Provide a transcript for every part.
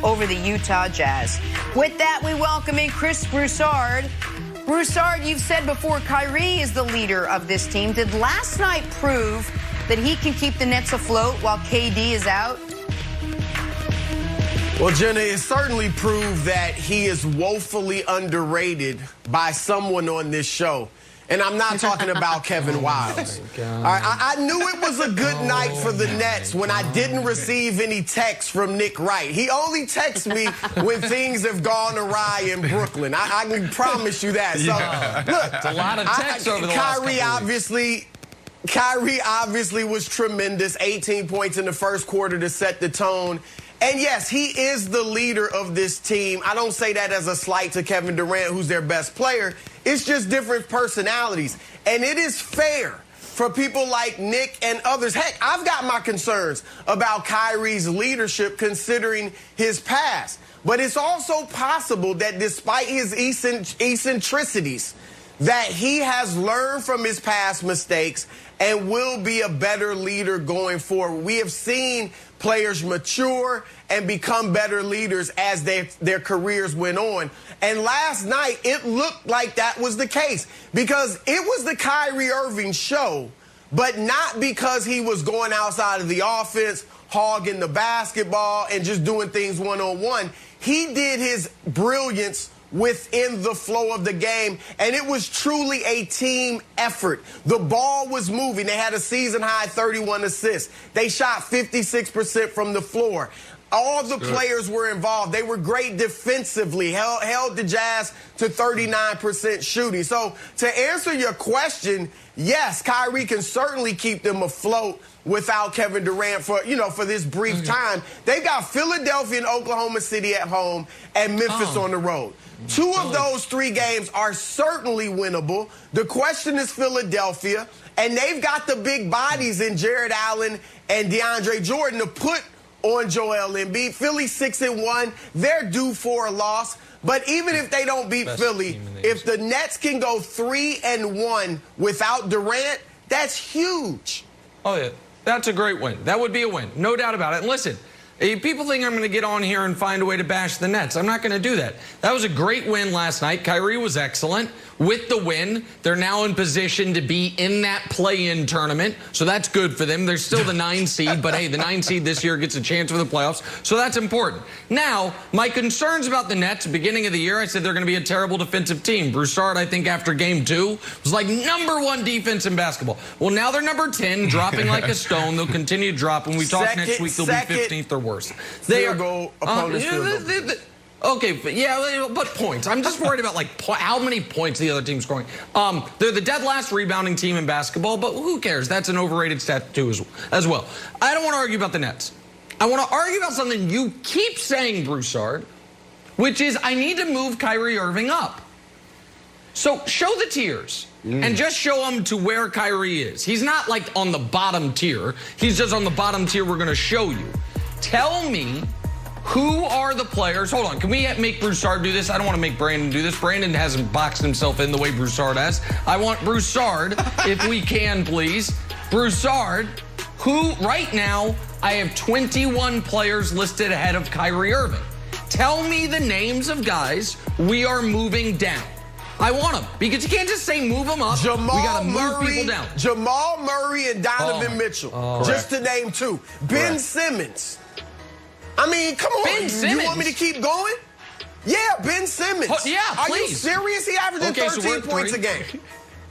over the Utah Jazz. With that, we welcome in Chris Broussard. Broussard, you've said before Kyrie is the leader of this team. Did last night prove that he can keep the Nets afloat while KD is out? Well, Jenna, it certainly proved that he is woefully underrated by someone on this show. And I'm not talking about Kevin Wiles. All right, I knew it was a good night for the Nets when I didn't receive any texts from Nick Wright. He only texts me when things have gone awry in Brooklyn. I can promise you that. So, look, it's a lot of texts over the last couple weeks. Kyrie obviously was tremendous. 18 points in the first quarter to set the tone. And yes, he is the leader of this team. I don't say that as a slight to Kevin Durant, who's their best player. It's just different personalities. And it is fair for people like Nick and others. Heck, I've got my concerns about Kyrie's leadership considering his past. But it's also possible that despite his eccentricities, that he has learned from his past mistakes and will be a better leader going forward. We have seen players mature and become better leaders as their careers went on. And last night, it looked like that was the case because it was the Kyrie Irving show, but not because he was going outside of the offense, hogging the basketball, and just doing things one-on-one. He did his brilliance within the flow of the game, and it was truly a team effort. The ball was moving. They had a season-high 31 assists. They shot 56% from the floor. All the players were involved. They were great defensively, held the Jazz to 39% shooting. So to answer your question, yes, Kyrie can certainly keep them afloat without Kevin Durant for this brief time. They've got Philadelphia and Oklahoma City at home and Memphis on the road. Two of those three games are certainly winnable. The question is Philadelphia, and they've got the big bodies in Jared Allen and DeAndre Jordan to put on Joel Embiid. Philly 6-1. They're due for a loss. But even if they don't beat Philly, if the Nets can go 3-1 without Durant, that's huge. Oh, yeah. That's a great win. That would be a win. No doubt about it. And listen, people think I'm going to get on here and find a way to bash the Nets. I'm not going to do that. That was a great win last night. Kyrie was excellent. With the win, they're now in position to be in that play-in tournament, so that's good for them. They're still the 9 seed, but hey, the 9 seed this year gets a chance for the playoffs, so that's important. Now, my concerns about the Nets, beginning of the year, I said they're going to be a terrible defensive team. Broussard, I think, after game 2, was like #1 defense in basketball. Well, now they're number 10, dropping like a stone. They'll continue to drop. When we talk next week, they'll be 15th or worse. They are opponents. Okay, but points. I'm just worried about how many points the other team's scoring. They're the dead last rebounding team in basketball, but who cares? That's an overrated stat too as well. I don't want to argue about the Nets. I want to argue about something you keep saying, Broussard, which is I need to move Kyrie Irving up. So show the tiers and just show them to where Kyrie is. He's not like on the bottom tier. He's just on the bottom tier we're going to show you. Tell me, who are the players? Hold on. Can we make Broussard do this? I don't want to make Brandon do this. Brandon hasn't boxed himself in the way Broussard has. I want Broussard, if we can, please. Broussard, who right now I have 21 players listed ahead of Kyrie Irving. Tell me the names of guys we are moving down. I want them because you can't just say move them up. We got to move people down. Jamal Murray and Donovan Mitchell, just to name 2. Ben Simmons. I mean, come on. Ben Simmons. You want me to keep going? Yeah, Ben Simmons. Yeah, Are please. you serious? He averaging 13 points a game.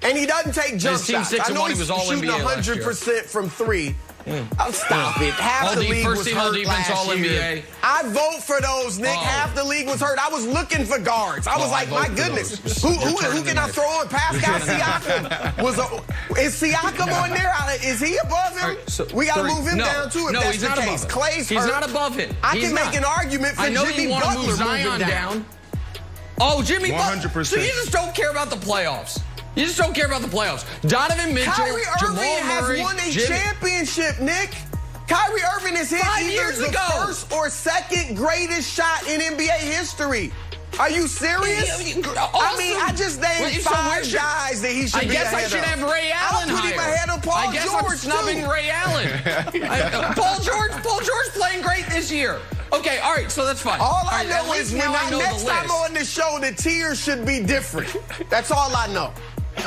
And he doesn't take jump shots. I know he's shooting 100% from 3. Stop it. Half the league was hurt last year. I vote for those, Nick. Half the league was hurt. I was looking for guards. I was like, my goodness. Who can I throw on? Pascal Siakam? Is Siakam on there? Is he above him? We got to move him down, too, if that's the case. Clay's hurt. He's not above him. I can make an argument for Jimmy Butler moving down. Oh, Jimmy Butler. 100%. So you just don't care about the playoffs. You just don't care about the playoffs. Donovan Mitchell, Kyrie Irving Jamal Murray, has won a championship, Nick. Kyrie Irving has hit 5 years either the ago. first or second greatest shot in NBA history. Are you serious? Awesome. I mean, I just named 5 guys that he should be ahead of. I guess I should have Ray Allen I'll put him ahead of Paul George, I guess I'm snubbing Ray Allen. Paul George playing great this year. Okay, all right, so that's fine. All I right, know is when next time on the show, the tiers should be different. That's all I know.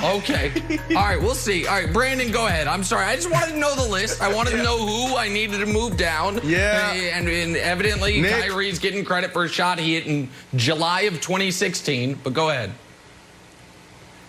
Okay. All right, we'll see. All right, Brandon, go ahead. I'm sorry. I just wanted to know the list. I wanted to know who I needed to move down. Yeah. And evidently, Nick. Kyrie's getting credit for a shot he hit in July of 2016. But go ahead.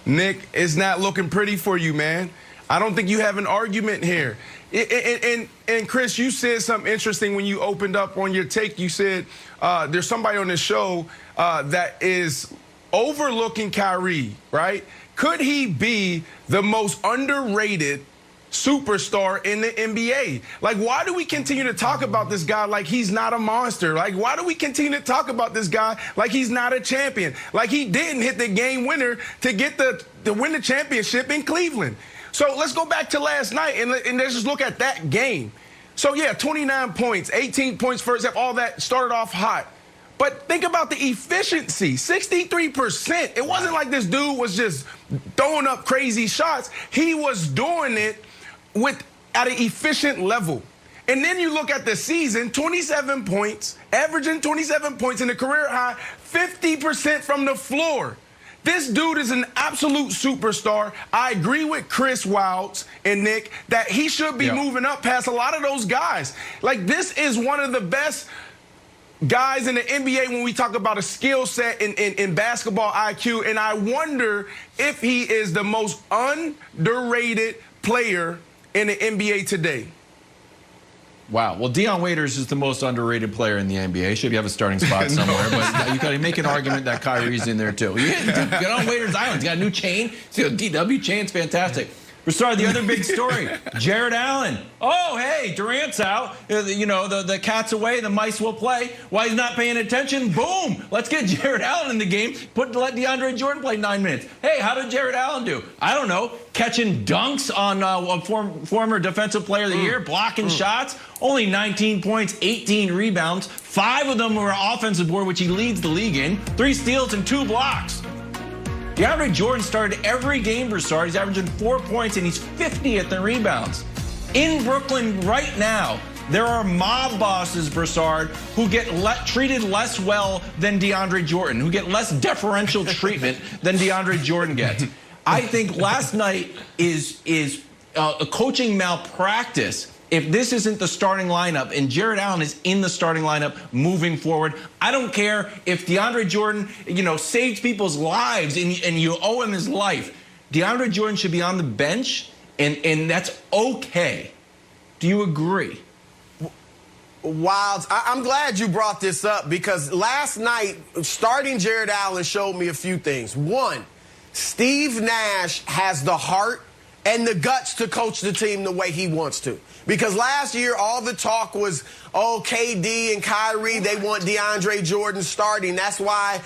Nick, it's not looking pretty for you, man. I don't think you have an argument here. And Chris, you said something interesting when you opened up on your take. You said there's somebody on this show that is overlooking Kyrie, right? Could he be the most underrated superstar in the NBA? Like, why do we continue to talk about this guy like he's not a monster? Like, why do we continue to talk about this guy like he's not a champion? Like he didn't hit the game winner to get to win the championship in Cleveland. So let's go back to last night and let's just look at that game. So yeah, 29 points, 18 points first half, all that started off hot. But think about the efficiency, 63%. It wasn't like this dude was just throwing up crazy shots. He was doing it at an efficient level. And then you look at the season, 27 points, averaging 27 points in the career high, 50% from the floor. This dude is an absolute superstar. I agree with Chris Wilds and Nick that he should be moving up past a lot of those guys. Like, this is one of the best guys in the NBA when we talk about a skill set in basketball IQ, and I wonder if he is the most underrated player in the NBA today. Wow. Well, Dion Waiters is the most underrated player in the NBA. Should have a starting spot somewhere, but you got to make an argument that Kyrie's in there too. Get on Waiters Island. He's got a new chain. See, the DW chain's fantastic. Broussard, the other big story, Jared Allen. Oh, hey, Durant's out. You know, the cat's away, the mice will play. Why he's not paying attention? Boom. Let's get Jared Allen in the game. Let DeAndre Jordan play 9 minutes. Hey, how did Jared Allen do? I don't know. Catching dunks on a former defensive player of the year, blocking shots. Only 19 points, 18 rebounds. 5 of them were offensive board, which he leads the league in. 3 steals and 2 blocks. DeAndre Jordan started every game, Broussard. He's averaging 4 points, and he's 50th in rebounds. In Brooklyn right now, there are mob bosses, Broussard, who get treated less well than DeAndre Jordan, who get less deferential treatment than DeAndre Jordan gets. I think last night is a coaching malpractice. If this isn't the starting lineup and Jared Allen is in the starting lineup moving forward, I don't care if DeAndre Jordan, saves people's lives and you owe him his life. DeAndre Jordan should be on the bench, and that's okay. Do you agree? Wilds, I'm glad you brought this up because last night, starting Jared Allen showed me a few things. One, Steve Nash has the heart and the guts to coach the team the way he wants to. Because last year, all the talk was, KD and Kyrie, they want DeAndre Jordan starting. That's why,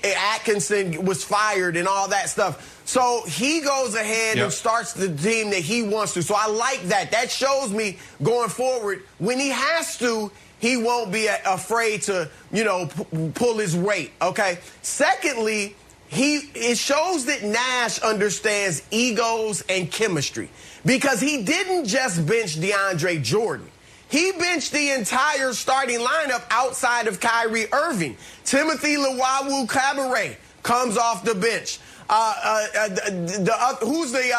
Atkinson was fired and all that stuff. So he goes ahead and starts the team that he wants to. So I like that. That shows me going forward, when he has to, he won't be afraid to, pull his weight, okay? Secondly, it shows that Nash understands egos and chemistry because he didn't just bench DeAndre Jordan. He benched the entire starting lineup outside of Kyrie Irving. Timothy Luwawu-Cabarrot comes off the bench. Who's the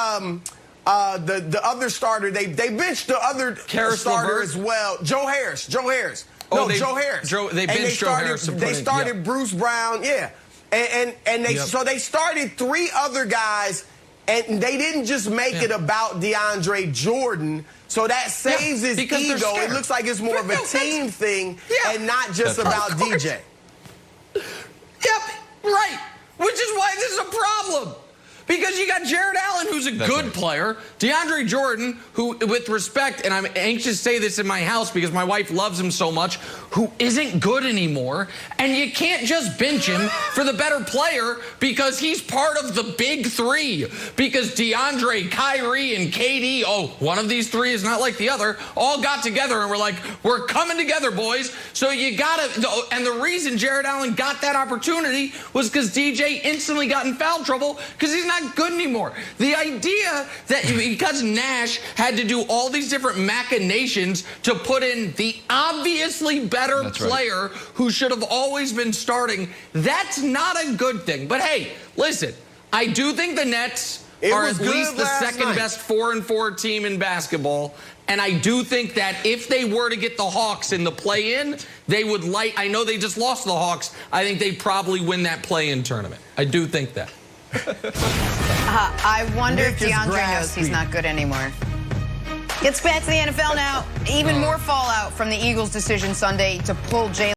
other starter? They benched the other starter as well. Joe Harris. Joe Harris. They benched Joe Harris. They started Bruce Brown. Yeah. So they started 3 other guys, and they didn't just make it about DeAndre Jordan. So that saves his ego. It looks like it's more of a team thing and not just about DJ. Yep, right. Which is why this is a problem. Because you got Jared Allen, who's a good player, DeAndre Jordan, who, with respect, and I'm anxious to say this in my house because my wife loves him so much, who isn't good anymore, and you can't just bench him for the better player because he's part of the big 3. Because DeAndre, Kyrie, and KD, one of these 3 is not like the other, all got together and were like, we're coming together, boys. So you gotta, and the reason Jared Allen got that opportunity was because DJ instantly got in foul trouble because he's not good anymore. The idea that because Nash had to do all these different machinations to put in the obviously better player who should have always been starting, that's not a good thing. But hey, listen, I do think the Nets are at least the second best 4-4 team in basketball. And I do think that if they were to get the Hawks in the play-in, they would I know they just lost the Hawks. I think they'd probably win that play-in tournament. I do think that. I wonder if DeAndre knows he's not good anymore. Gets back to the NFL now. Even more fallout from the Eagles' decision Sunday to pull Jalen